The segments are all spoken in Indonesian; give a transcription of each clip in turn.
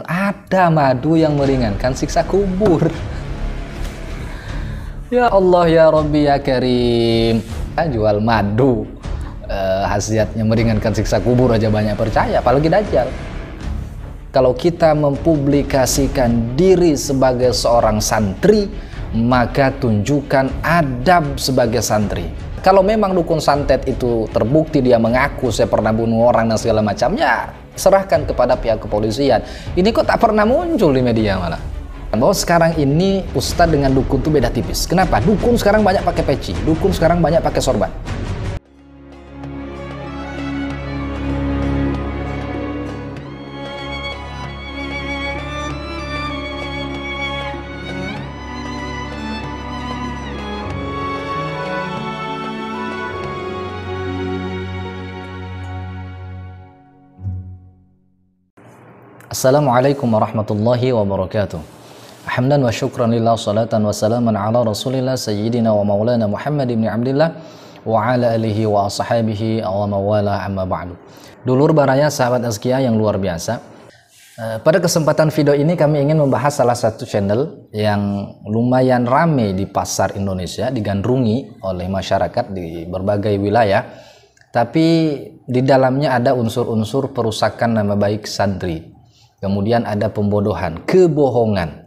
Ada madu yang meringankan siksa kubur. Ya Allah ya Rabbi ya Karim. Jual madu, khasiatnya meringankan siksa kubur aja banyak percaya, apalagi Dajjal. Kalau kita mempublikasikan diri sebagai seorang santri, maka tunjukkan adab sebagai santri. Kalau memang dukun santet itu terbukti dia mengaku saya pernah bunuh orang dan segala macamnya, serahkan kepada pihak kepolisian. Ini kok tak pernah muncul di media malah. Bahwa sekarang ini ustadz dengan dukun itu beda tipis. Kenapa? Dukun sekarang banyak pakai peci, dukun sekarang banyak pakai sorban. Assalamualaikum warahmatullahi wabarakatuh. Hamdan wa syukran lillah, salatan wa salaman ala rasulillah sayyidina wa maulana Muhammad ibn Abdillah wa ala alihi wa ashabihi wa mawala amma ba'du. Dulur baraya sahabat azkia yang luar biasa, pada kesempatan video ini kami ingin membahas salah satu channel yang lumayan rame di pasar Indonesia, digandrungi oleh masyarakat di berbagai wilayah, tapi di dalamnya ada unsur-unsur perusakan nama baik santri. Kemudian ada pembodohan, kebohongan.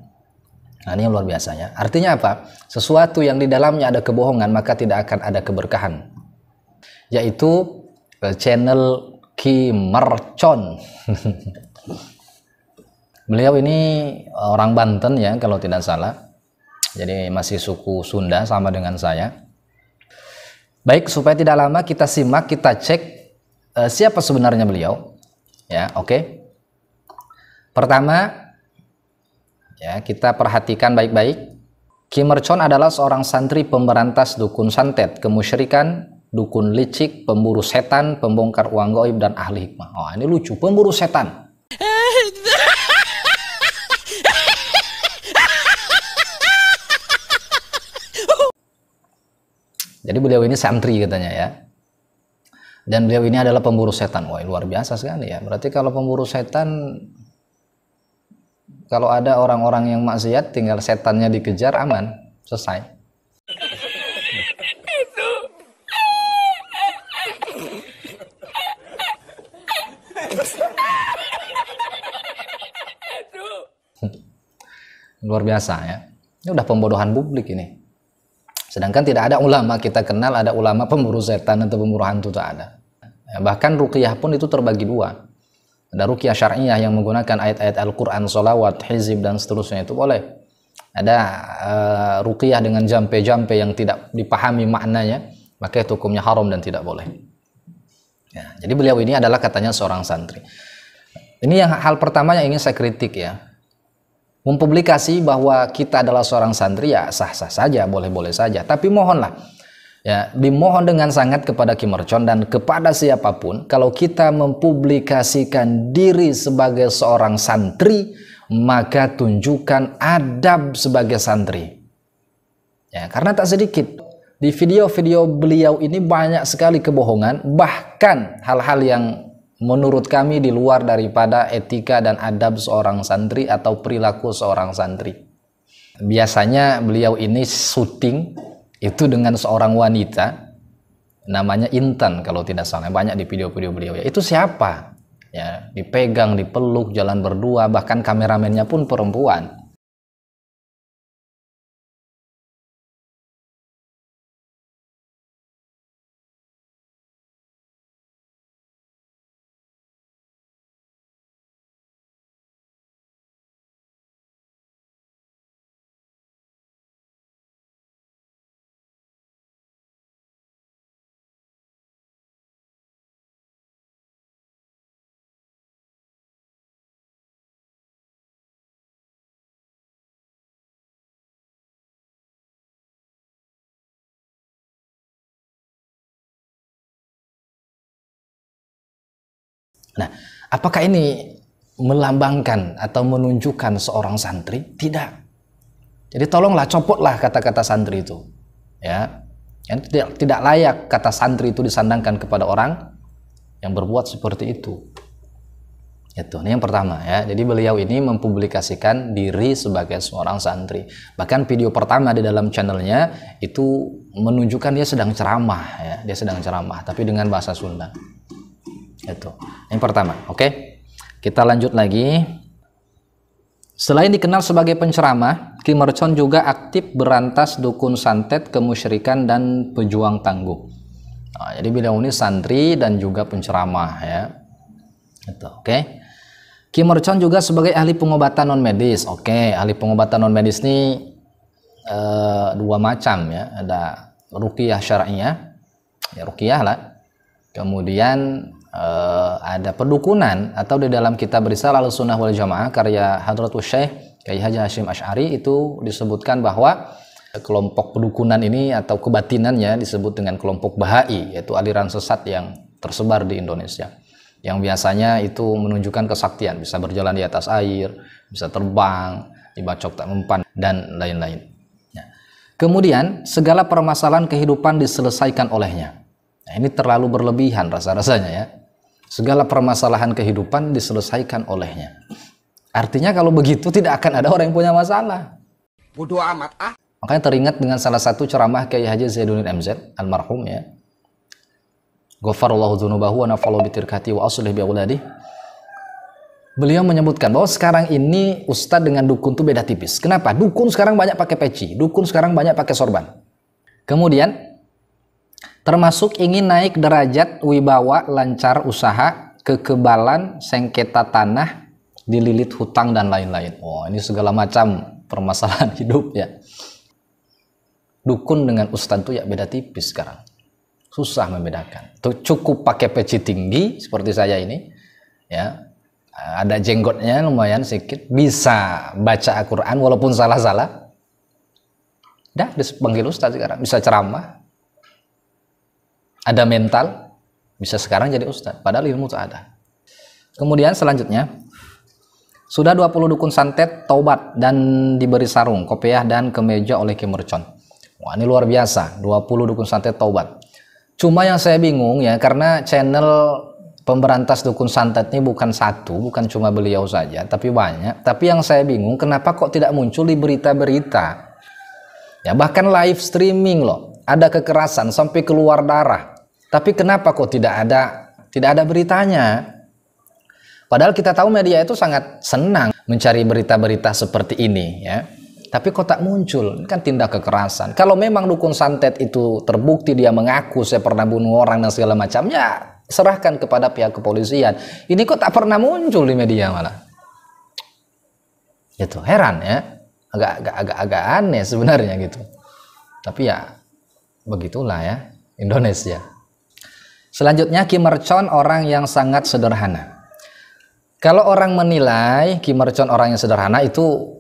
Nah, ini yang luar biasanya. Artinya apa? Sesuatu yang di dalamnya ada kebohongan, maka tidak akan ada keberkahan. Yaitu channel Ki Mercon. Beliau ini orang Banten ya, kalau tidak salah. Jadi masih suku Sunda sama dengan saya. Baik, supaya tidak lama kita simak, kita cek siapa sebenarnya beliau. Ya, oke. Pertama, ya, kita perhatikan baik-baik. Ki Mercon adalah seorang santri pemberantas dukun santet, kemusyrikan, dukun licik, pemburu setan, pembongkar uang gaib, dan ahli hikmah. Oh, ini lucu, pemburu setan. Jadi beliau ini santri katanya ya. Dan beliau ini adalah pemburu setan. Wah, luar biasa sekali ya. Berarti kalau pemburu setan, kalau ada orang-orang yang maksiat, tinggal setannya dikejar, aman, selesai. Luar biasa ya. Ini udah pembodohan publik ini. Sedangkan tidak ada ulama kita kenal ada ulama pemburu setan atau pemburu hantu, tak ada. Ya, bahkan ruqyah pun itu terbagi dua. Ada ruqyah syar'iyah yang menggunakan ayat-ayat Al-Quran, sholawat, hizib, dan seterusnya, itu boleh. Ada ruqyah dengan jampe-jampe yang tidak dipahami maknanya, maka itu hukumnya haram dan tidak boleh. Ya, jadi beliau ini adalah katanya seorang santri. Ini yang hal pertama yang ingin saya kritik ya. Mempublikasi bahwa kita adalah seorang santri ya sah-sah saja, boleh-boleh saja. Tapi mohonlah, ya, dimohon dengan sangat kepada Ki Mercon dan kepada siapapun, kalau kita mempublikasikan diri sebagai seorang santri, maka tunjukkan adab sebagai santri. Ya, karena tak sedikit di video-video beliau ini banyak sekali kebohongan, bahkan hal-hal yang menurut kami di luar daripada etika dan adab seorang santri atau perilaku seorang santri. Biasanya beliau ini syuting itu dengan seorang wanita namanya Intan kalau tidak salah, banyak di video-video beliau ya. Itu siapa? Ya, dipegang, dipeluk, jalan berdua, bahkan kameramennya pun perempuan. Nah, apakah ini melambangkan atau menunjukkan seorang santri? Tidak. Jadi tolonglah copotlah kata-kata santri itu. Ya. Yang tidak layak kata santri itu disandangkan kepada orang yang berbuat seperti itu. Itu ini yang pertama ya. Jadi beliau ini mempublikasikan diri sebagai seorang santri. Bahkan video pertama di dalam channelnya itu menunjukkan dia sedang ceramah ya. Dia sedang ceramah tapi dengan bahasa Sunda. Itu yang pertama. Oke. Kita lanjut lagi. Selain dikenal sebagai penceramah, Ki Mercon juga aktif berantas dukun santet, kemusyrikan dan pejuang tangguh. Nah, jadi beliau ini santri dan juga penceramah ya. Itu oke. Ki Mercon juga sebagai ahli pengobatan non medis. Oke, ahli pengobatan non medis ini dua macam ya. Ada ruqyah syar'iyah, ya ruqyah lah. Kemudian ada perdukunan atau di dalam kitab Risalah Ahlussunnah wal Jamaah karya Hadratus Syekh Kyai Haji Hashim Asy'ari itu disebutkan bahwa kelompok perdukunan ini atau kebatinannya disebut dengan kelompok Bahai, yaitu aliran sesat yang tersebar di Indonesia. Yang biasanya itu menunjukkan kesaktian, bisa berjalan di atas air, bisa terbang, dibacok tak mempan, dan lain-lain. Kemudian, segala permasalahan kehidupan diselesaikan olehnya. Nah, ini terlalu berlebihan rasa-rasanya ya. Segala permasalahan kehidupan diselesaikan olehnya. Artinya kalau begitu tidak akan ada orang yang punya masalah. Bodoh amat ah. Makanya teringat dengan salah satu ceramah Kyai Haji Zaiduddin MZ almarhum ya. Ghafarallahu dzunubahu wa nafa'allahu bitirkati wa aslih bi auladi. Beliau menyebutkan bahwa sekarang ini ustadz dengan dukun itu beda tipis. Kenapa? Dukun sekarang banyak pakai peci, dukun sekarang banyak pakai sorban. Kemudian termasuk ingin naik derajat wibawa, lancar usaha, kekebalan, sengketa tanah, dililit hutang dan lain-lain. Oh, ini segala macam permasalahan hidup ya. Dukun dengan ustadz itu ya beda tipis sekarang. Susah membedakan. Tuh cukup pakai peci tinggi seperti saya ini, ya, ada jenggotnya lumayan sedikit, bisa baca Al-Quran walaupun salah-salah. Dah dipanggil ustaz sekarang, bisa ceramah, ada mental, bisa sekarang jadi ustaz. Padahal ilmu tak ada. Kemudian selanjutnya, sudah 20 dukun santet taubat dan diberi sarung, kopiah dan kemeja oleh Ki Mercon. Wah, ini luar biasa, 20 dukun santet taubat. Cuma yang saya bingung ya, karena channel pemberantas dukun santet ini bukan satu, bukan cuma beliau saja, tapi banyak. Tapi yang saya bingung, kenapa kok tidak muncul di berita-berita? Ya, bahkan live streaming loh, ada kekerasan sampai keluar darah. Tapi kenapa kok tidak ada beritanya? Padahal kita tahu media itu sangat senang mencari berita-berita seperti ini ya. Tapi kok tak muncul? Ini kan tindak kekerasan. Kalau memang dukun santet itu terbukti dia mengaku saya pernah bunuh orang dan segala macam, ya serahkan kepada pihak kepolisian. Ini kok tak pernah muncul di media malah. Itu heran ya. Agak aneh sebenarnya gitu. Tapi ya begitulah ya Indonesia. Selanjutnya Ki Mercon orang yang sangat sederhana. Kalau orang menilai Ki Mercon orang yang sederhana itu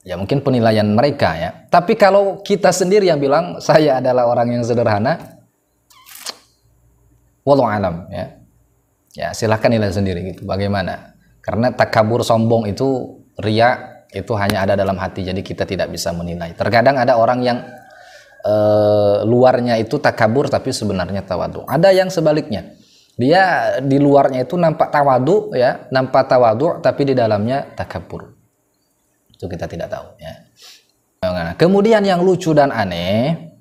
ya mungkin penilaian mereka ya. Tapi kalau kita sendiri yang bilang saya adalah orang yang sederhana, wallahu alam ya. Ya silahkan nilai sendiri gitu. Bagaimana? Karena takabur sombong itu, riya itu hanya ada dalam hati. Jadi kita tidak bisa menilai. Terkadang ada orang yang luarnya itu takabur tapi sebenarnya tawadu. Ada yang sebaliknya. Dia di luarnya itu nampak tawadu ya, nampak tawadu tapi di dalamnya takabur. Itu kita tidak tahu ya. Nah, kemudian yang lucu dan aneh,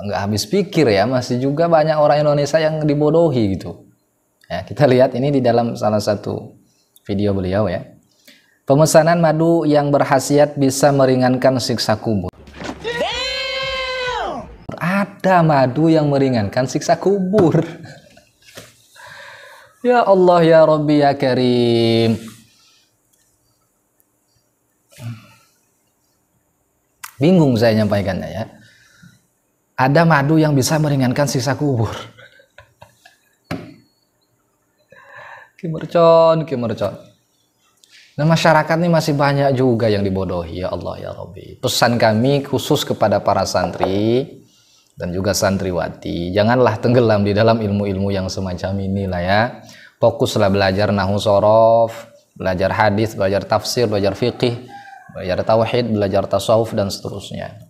nggak habis pikir ya, masih juga banyak orang Indonesia yang dibodohi gitu. Ya, kita lihat ini di dalam salah satu video beliau ya. Pemesanan madu yang berkhasiat bisa meringankan siksa kubur. Ada madu yang meringankan siksa kubur. Ya Allah ya Rabbi ya Karim. Bingung saya nyampaikannya ya. Ada madu yang bisa meringankan siksa kubur. Ki Mercon. Dan masyarakat ini masih banyak juga yang dibodohi. Ya Allah ya Rabbi. Pesan kami khusus kepada para santri dan juga santriwati, janganlah tenggelam di dalam ilmu-ilmu yang semacam inilah ya. Fokuslah belajar nahwu shorof, belajar hadis, belajar tafsir, belajar fiqih, belajar tauhid, belajar tasawuf dan seterusnya.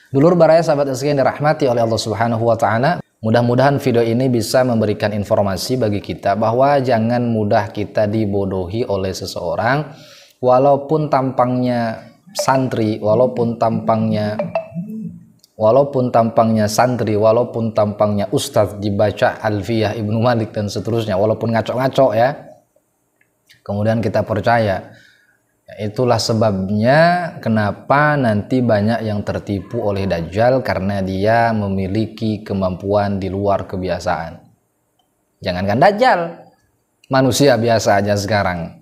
Dulur baraya sahabat sekalian dirahmati oleh Allah Subhanahu wa taala, Mudah-mudahan video ini bisa memberikan informasi bagi kita bahwa jangan mudah kita dibodohi oleh seseorang, walaupun tampangnya santri, walaupun tampangnya santri, walaupun tampangnya ustadz, dibaca Alfiyah Ibnu Malik dan seterusnya, walaupun ngaco-ngaco ya, kemudian kita percaya. Itulah sebabnya kenapa nanti banyak yang tertipu oleh Dajjal, karena dia memiliki kemampuan di luar kebiasaan. Jangankan Dajjal, manusia biasa aja sekarang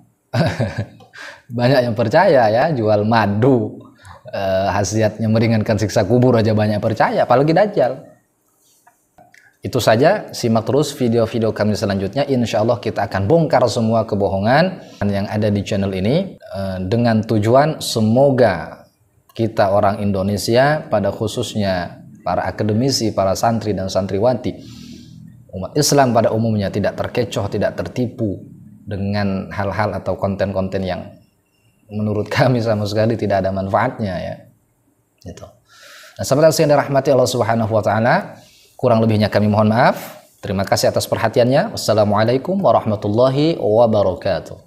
banyak yang percaya ya, jual madu, khasiatnya meringankan siksa kubur aja banyak percaya, apalagi Dajjal. Itu saja, simak terus video-video kami selanjutnya. Insya Allah kita akan bongkar semua kebohongan yang ada di channel ini, dengan tujuan semoga kita orang Indonesia, pada khususnya para akademisi, para santri dan santriwati, umat Islam pada umumnya tidak terkecoh, tidak tertipu dengan hal-hal atau konten-konten yang menurut kami sama sekali tidak ada manfaatnya ya. Gitu. Nah, sahabat yang dirahmati Allah Subhanahu wa taala, kurang lebihnya kami mohon maaf. Terima kasih atas perhatiannya. Wassalamualaikum warahmatullahi wabarakatuh.